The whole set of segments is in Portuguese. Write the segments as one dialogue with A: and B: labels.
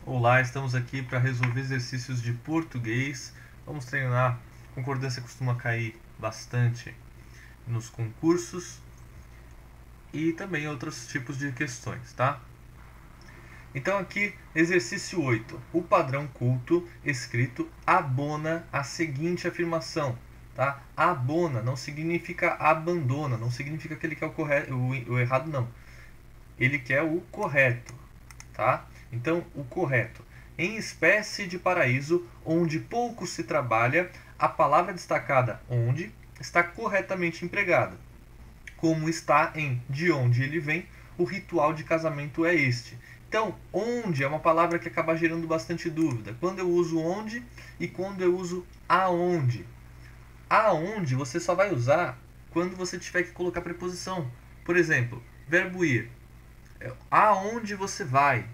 A: Olá, estamos aqui para resolver exercícios de português. Vamos treinar. Concordância costuma cair bastante nos concursos e também outros tipos de questões, tá? Então aqui, exercício 8. O padrão culto escrito abona a seguinte afirmação, tá? Abona não significa abandona, não significa que ele quer o errado, não. Ele quer o correto, tá? Então, o correto. Em espécie de paraíso, onde pouco se trabalha, a palavra destacada onde está corretamente empregada. Como está em de onde ele vem, o ritual de casamento é este. Então, onde é uma palavra que acaba gerando bastante dúvida. Quando eu uso onde e quando eu uso aonde. Aonde você só vai usar quando você tiver que colocar preposição. Por exemplo, verbo ir. Aonde você vai?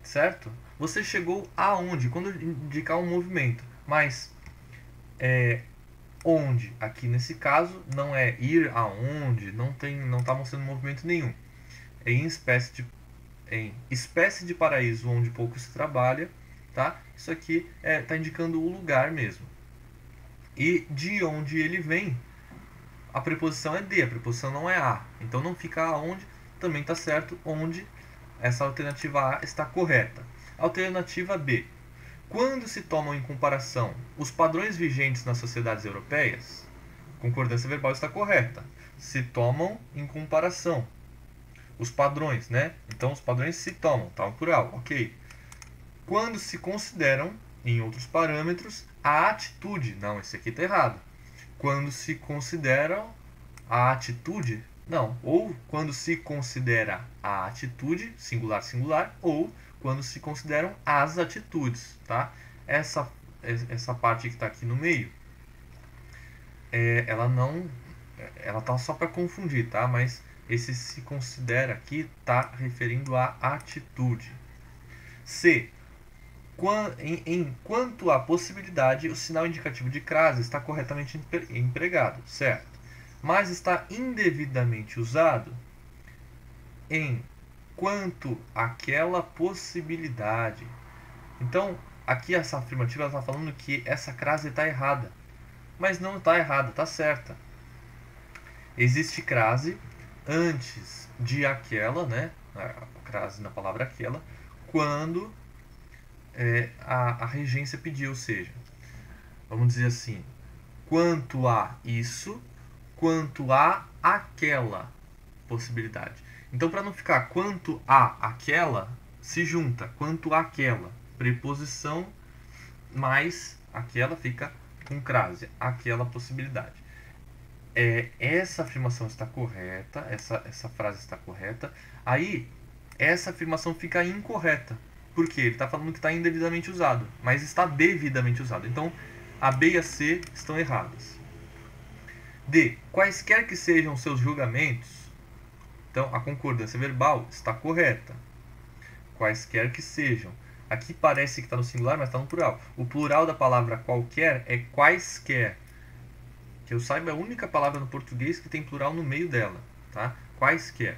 A: Certo? Você chegou aonde? Quando indicar um movimento. Mas onde, aqui nesse caso, não é ir aonde, não está mostrando movimento nenhum. É em espécie de paraíso onde pouco se trabalha, tá? Isso aqui está indicando o lugar mesmo. E de onde ele vem, a preposição é de, a preposição não é a. Então não fica aonde, também está certo, onde essa alternativa A está correta. Alternativa B. Quando se tomam em comparação os padrões vigentes nas sociedades europeias, concordância verbal está correta. Se tomam em comparação os padrões, né? Então os padrões se tomam, tá no plural, ok. Quando se consideram, em outros parâmetros, a atitude, não, esse aqui está errado. Quando se consideram a atitude, não, ou quando se considera a atitude, singular, singular, ou quando se consideram as atitudes, tá? Essa parte que está aqui no meio, ela tá só para confundir, tá? Mas esse se considera aqui está referindo à atitude. C. Quanto à possibilidade, o sinal indicativo de crase está corretamente empregado, certo? Mas está indevidamente usado em quanto àquela possibilidade. Então, aqui essa afirmativa está falando que essa crase está errada. Mas não está errada, está certa. Existe crase antes de aquela, né? A crase na palavra aquela, quando a regência pediu, ou seja, vamos dizer assim, quanto a isso, quanto a aquela possibilidade. Então, para não ficar quanto a aquela, se junta quanto àquela, preposição mais aquela fica com crase, aquela possibilidade. Essa afirmação está correta, essa frase está correta. Aí, essa afirmação fica incorreta. Por quê? Ele está falando que está indevidamente usado, mas está devidamente usado. Então, a B e a C estão erradas. D. Quaisquer que sejam seus julgamentos, então a concordância verbal está correta. Quaisquer que sejam. Aqui parece que está no singular, mas está no plural. O plural da palavra qualquer é quaisquer. Que eu saiba, é a única palavra no português que tem plural no meio dela, tá? Quaisquer.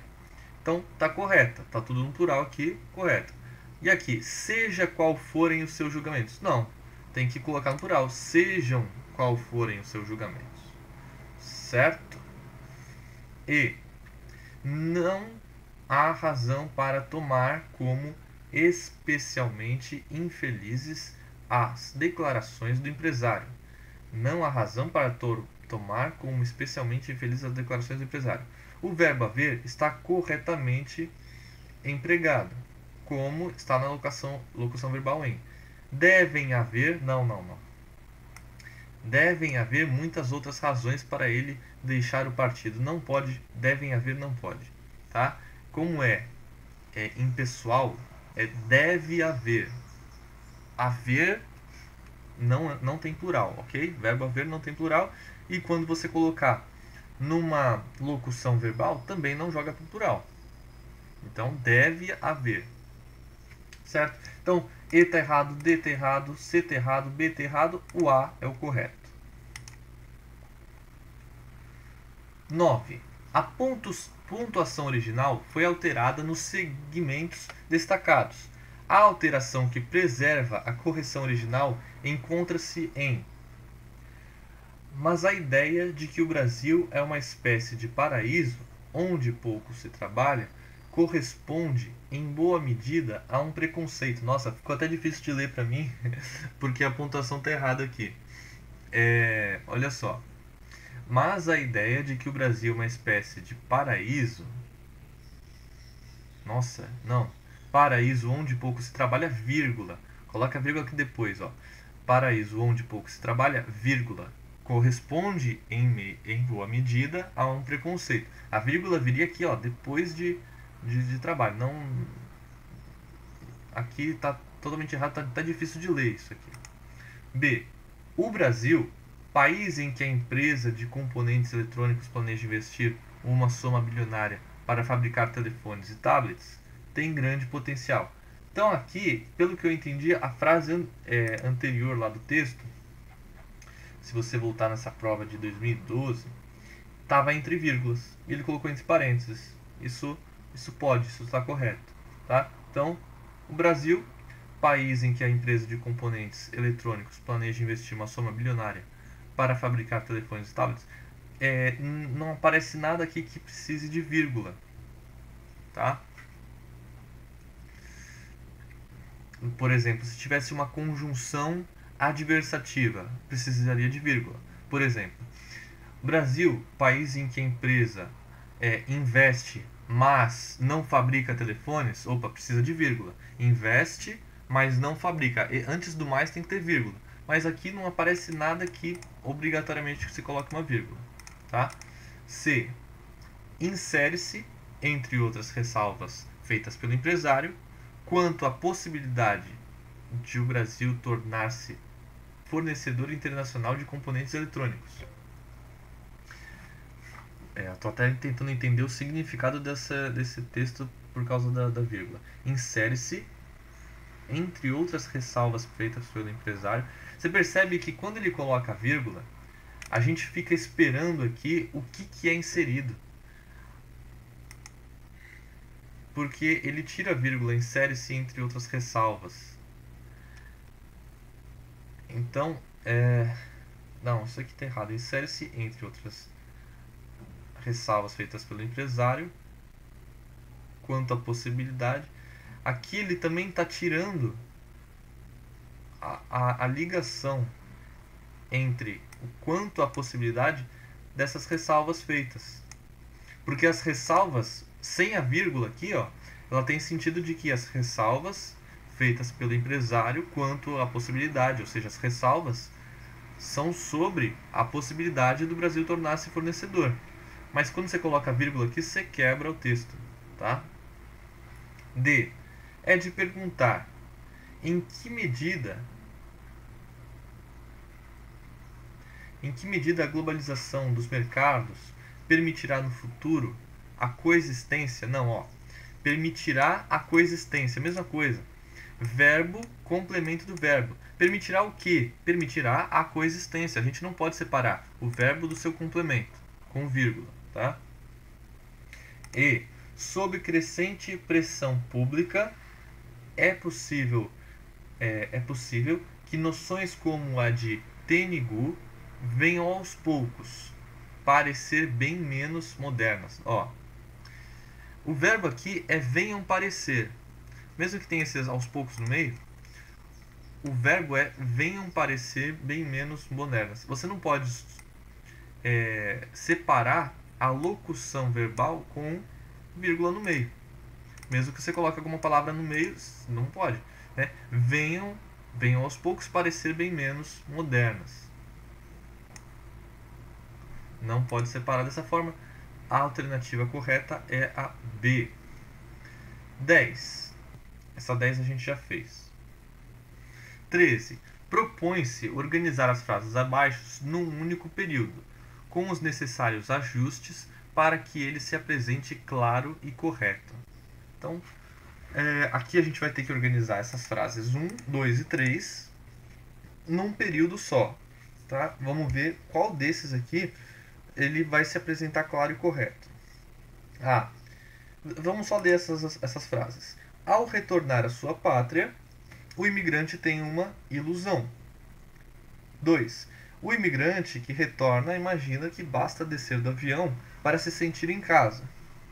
A: Então, está correta. Está tudo no plural aqui, correto. E aqui, seja qual forem os seus julgamentos. Não, tem que colocar no plural. Sejam qual forem os seus julgamentos. Certo? E não há razão para tomar como especialmente infelizes as declarações do empresário. Não há razão para tomar como especialmente infelizes as declarações do empresário. O verbo haver está corretamente empregado, como está na locução verbal em. Devem haver, não. Devem haver muitas outras razões para ele deixar o partido. Não pode, devem haver, não pode. Tá? Como impessoal, deve haver. Haver não tem plural, ok? Verbo haver não tem plural. E quando você colocar numa locução verbal, também não joga para o plural. Então, deve haver. Certo? Então, E está errado, D está errado, C está errado, B está errado, o A é o correto. 9. A pontuação original foi alterada nos segmentos destacados. A alteração que preserva a correção original encontra-se em... Mas a ideia de que o Brasil é uma espécie de paraíso, onde pouco se trabalha, corresponde, em boa medida, a um preconceito. Nossa, ficou até difícil de ler para mim, porque a pontuação está errada aqui. Olha só. Mas a ideia de que o Brasil é uma espécie de paraíso... Nossa, não. Paraíso onde pouco se trabalha, vírgula. Coloca a vírgula aqui depois, ó. Paraíso onde pouco se trabalha, vírgula. Corresponde em boa medida a um preconceito. A vírgula viria aqui, ó, depois de trabalho. Não, aqui está totalmente errado, tá difícil de ler isso aqui. B. O Brasil, país em que a empresa de componentes eletrônicos planeja investir uma soma bilionária para fabricar telefones e tablets, tem grande potencial. Então aqui, pelo que eu entendi, a frase anterior lá do texto, se você voltar nessa prova de 2012, estava entre vírgulas e ele colocou entre parênteses. Isso está correto, tá? Então, o Brasil, país em que a empresa de componentes eletrônicos planeja investir uma soma bilionária para fabricar telefones e tablets, não aparece nada aqui que precise de vírgula, tá? Por exemplo, se tivesse uma conjunção adversativa, precisaria de vírgula. Por exemplo, Brasil, país em que a empresa investe, mas não fabrica telefones, opa, precisa de vírgula. Investe, mas não fabrica. E antes do mais tem que ter vírgula. Mas aqui não aparece nada que obrigatoriamente se coloque uma vírgula, tá? C. Insere-se, entre outras ressalvas feitas pelo empresário, quanto à possibilidade de o Brasil tornar-se fornecedor internacional de componentes eletrônicos. Estou até tentando entender o significado desse texto por causa da vírgula. Insere-se, entre outras ressalvas feitas pelo empresário. Você percebe que quando ele coloca a vírgula, a gente fica esperando aqui o que é inserido. Porque ele tira a vírgula, insere-se entre outras ressalvas. Então, não, isso aqui está errado. Insere-se entre outras ressalvas feitas pelo empresário quanto à possibilidade. Aqui ele também está tirando a ligação entre o quanto à possibilidade dessas ressalvas feitas. Porque as ressalvas, sem a vírgula aqui, ó, ela tem sentido de que as ressalvas feitas pelo empresário quanto à possibilidade, ou seja, as ressalvas são sobre a possibilidade do Brasil tornar-se fornecedor. Mas quando você coloca a vírgula aqui, você quebra o texto, tá? D. É de perguntar em que medida a globalização dos mercados permitirá no futuro a coexistência? Não, ó. Permitirá a coexistência, mesma coisa. Verbo, complemento do verbo. Permitirá o quê? Permitirá a coexistência. A gente não pode separar o verbo do seu complemento, com vírgula, tá? E, sob crescente pressão pública, é possível que noções como a de Tenigu venham aos poucos parecer bem menos modernas. Ó, o verbo aqui é venham parecer. Mesmo que tenha esses aos poucos no meio, o verbo é venham parecer bem menos modernas. Você não pode separar a locução verbal com vírgula no meio. Mesmo que você coloque alguma palavra no meio, não pode, né? Venham aos poucos parecer bem menos modernas. Não pode separar dessa forma. A alternativa correta é a B. 10. Essa 10 a gente já fez. 13. Propõe-se organizar as frases abaixo num único período, com os necessários ajustes para que ele se apresente claro e correto. Então, aqui a gente vai ter que organizar essas frases 1, 2 e 3 num período só. Tá? Vamos ver qual desses aqui ele vai se apresentar claro e correto. Vamos só ler essas frases. Ao retornar à sua pátria, o imigrante tem uma ilusão. 2. O imigrante que retorna imagina que basta descer do avião para se sentir em casa.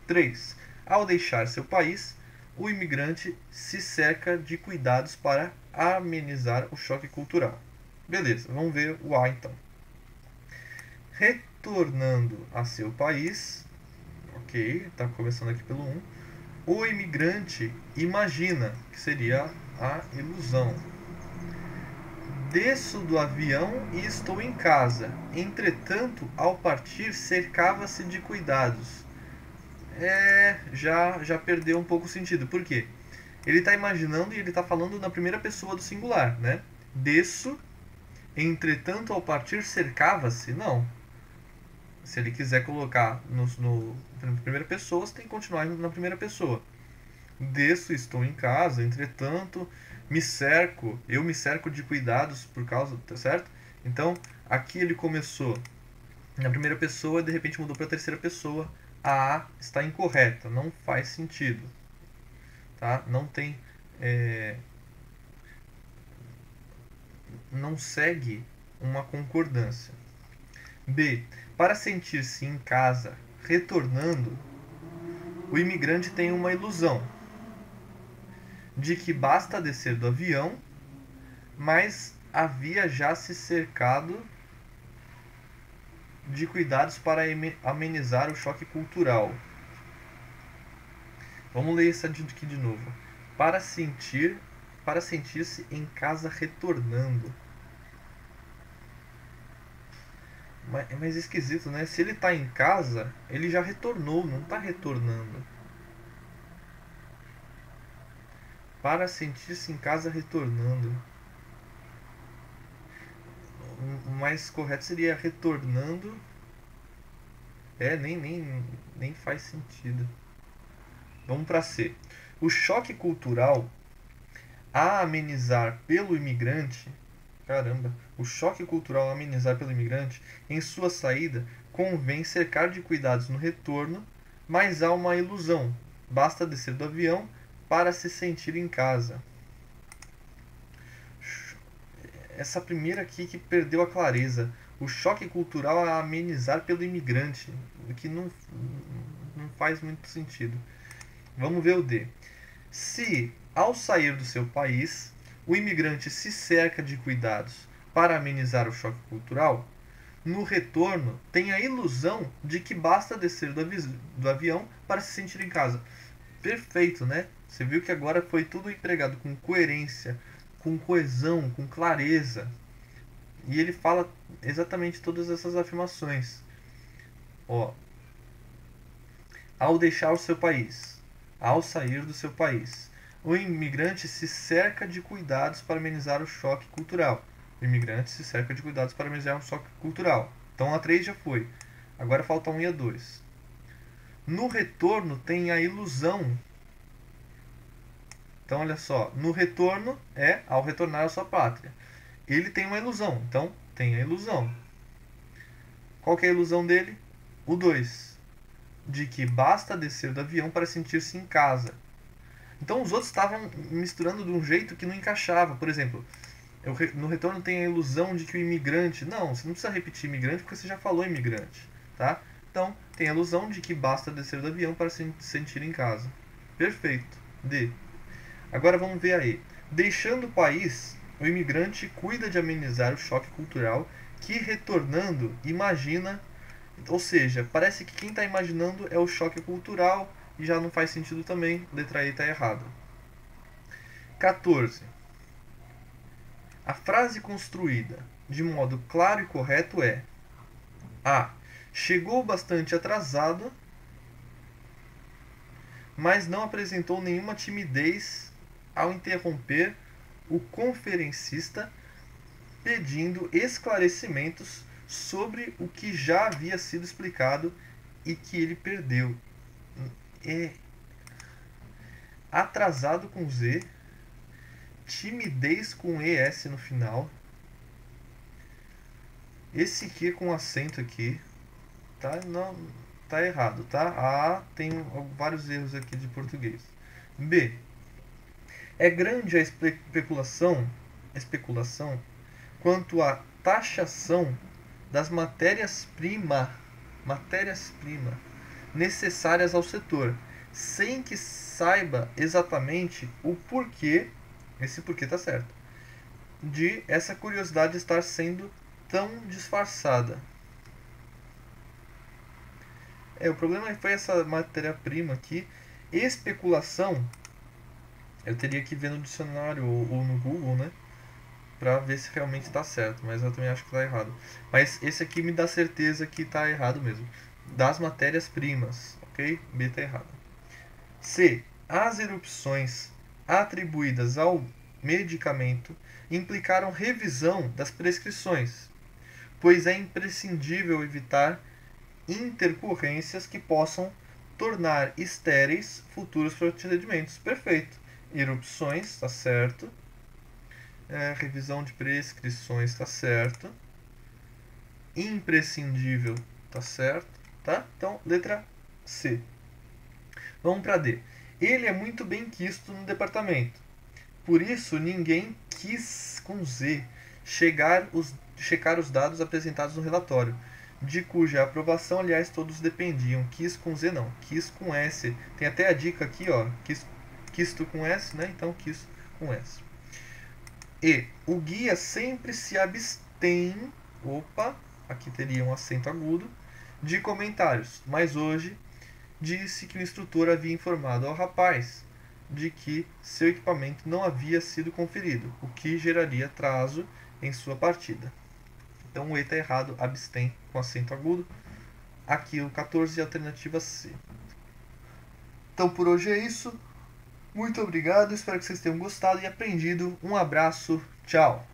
A: 3. Ao deixar seu país, o imigrante se cerca de cuidados para amenizar o choque cultural. Beleza, vamos ver o A então. Retornando a seu país, ok, está começando aqui pelo 1. O imigrante imagina, que seria a ilusão. Desço do avião e estou em casa. Entretanto, ao partir, cercava-se de cuidados. Já perdeu um pouco o sentido. Por quê? Ele está imaginando e ele está falando na primeira pessoa do singular, né? Desço, entretanto, ao partir, cercava-se. Não. Se ele quiser colocar na primeira pessoa, você tem que continuar na primeira pessoa. Desço, estou em casa, entretanto, eu me cerco de cuidados por causa, tá certo? Então, aqui ele começou na primeira pessoa e de repente mudou para a terceira pessoa. A A está incorreta, não faz sentido, tá? Não tem, não segue uma concordância. B. Para sentir-se em casa, retornando, o imigrante tem uma ilusão de que basta descer do avião, mas havia já se cercado de cuidados para amenizar o choque cultural. Vamos ler isso aqui de novo. Para sentir-se em casa retornando. Mas esquisito, né? Se ele está em casa, ele já retornou, não está retornando. Para sentir-se em casa retornando. O mais correto seria retornando. Nem faz sentido. Vamos para C. O choque cultural a amenizar pelo imigrante. Caramba. O choque cultural a amenizar pelo imigrante, em sua saída, convém cercar de cuidados no retorno, mas há uma ilusão. Basta descer do avião para se sentir em casa. Essa primeira aqui que perdeu a clareza. O choque cultural a amenizar pelo imigrante, o que não faz muito sentido. Vamos ver o D. Se, ao sair do seu país, o imigrante se cerca de cuidados para amenizar o choque cultural, no retorno tem a ilusão de que basta descer do avião para se sentir em casa. Perfeito, né? Você viu que agora foi tudo empregado com coerência, com coesão, com clareza. E ele fala exatamente todas essas afirmações. Ó, ao deixar o seu país, ao sair do seu país, o imigrante se cerca de cuidados para amenizar o choque cultural. O imigrante se cerca de cuidados para amenizar o choque cultural. Então a 3 já foi. Agora falta a 1 e a 2. No retorno tem a ilusão. Então olha só, no retorno é ao retornar à sua pátria. Ele tem uma ilusão, então tem a ilusão. Qual que é a ilusão dele? O 2. De que basta descer do avião para sentir-se em casa. Então os outros estavam misturando de um jeito que não encaixava. Por exemplo, no retorno tem a ilusão de que o imigrante... Não, você não precisa repetir imigrante porque você já falou imigrante, tá? Então, tem a ilusão de que basta descer do avião para se sentir em casa. Perfeito. D. Agora vamos ver aí. Deixando o país, o imigrante cuida de amenizar o choque cultural que, retornando, imagina... Ou seja, parece que quem está imaginando é o choque cultural e já não faz sentido também. Letra E está errada. 14. A frase construída de modo claro e correto é: A. Chegou bastante atrasado, mas não apresentou nenhuma timidez ao interromper o conferencista pedindo esclarecimentos sobre o que já havia sido explicado e que ele perdeu. Atrasado com Z, timidez com ES no final. Esse que com acento aqui, tá? Não, tá errado, tá? A tem vários erros aqui de português. B. É grande a especulação quanto à taxação das matérias-prima necessárias ao setor, sem que saiba exatamente o porquê, esse porquê tá certo, de essa curiosidade estar sendo tão disfarçada. O problema foi essa matéria-prima aqui. Especulação, eu teria que ver no dicionário ou no Google, né? Pra ver se realmente está certo, mas eu também acho que está errado. Mas esse aqui me dá certeza que está errado mesmo. Das matérias-primas, ok? B está errado. C. As erupções atribuídas ao medicamento implicaram revisão das prescrições, pois é imprescindível evitar intercorrências que possam tornar estéreis futuros procedimentos. Perfeito. Erupções, está certo. Revisão de prescrições, está certo. Imprescindível, está certo. Tá? Então, letra C. Vamos para D. Ele é muito bem quisto no departamento. Por isso, ninguém quis, com Z, checar os dados apresentados no relatório, de cuja aprovação, aliás, todos dependiam. Quis com Z não, quis com S. Tem até a dica aqui, ó. Quisto com S, né? Então, quis com S. E o guia sempre se abstém, aqui teria um acento agudo, de comentários, mas hoje disse que o instrutor havia informado ao rapaz de que seu equipamento não havia sido conferido, o que geraria atraso em sua partida. Então o E está errado, abstém com acento agudo. Aqui o 14 é a alternativa C. Então por hoje é isso. Muito obrigado, espero que vocês tenham gostado e aprendido. Um abraço, tchau!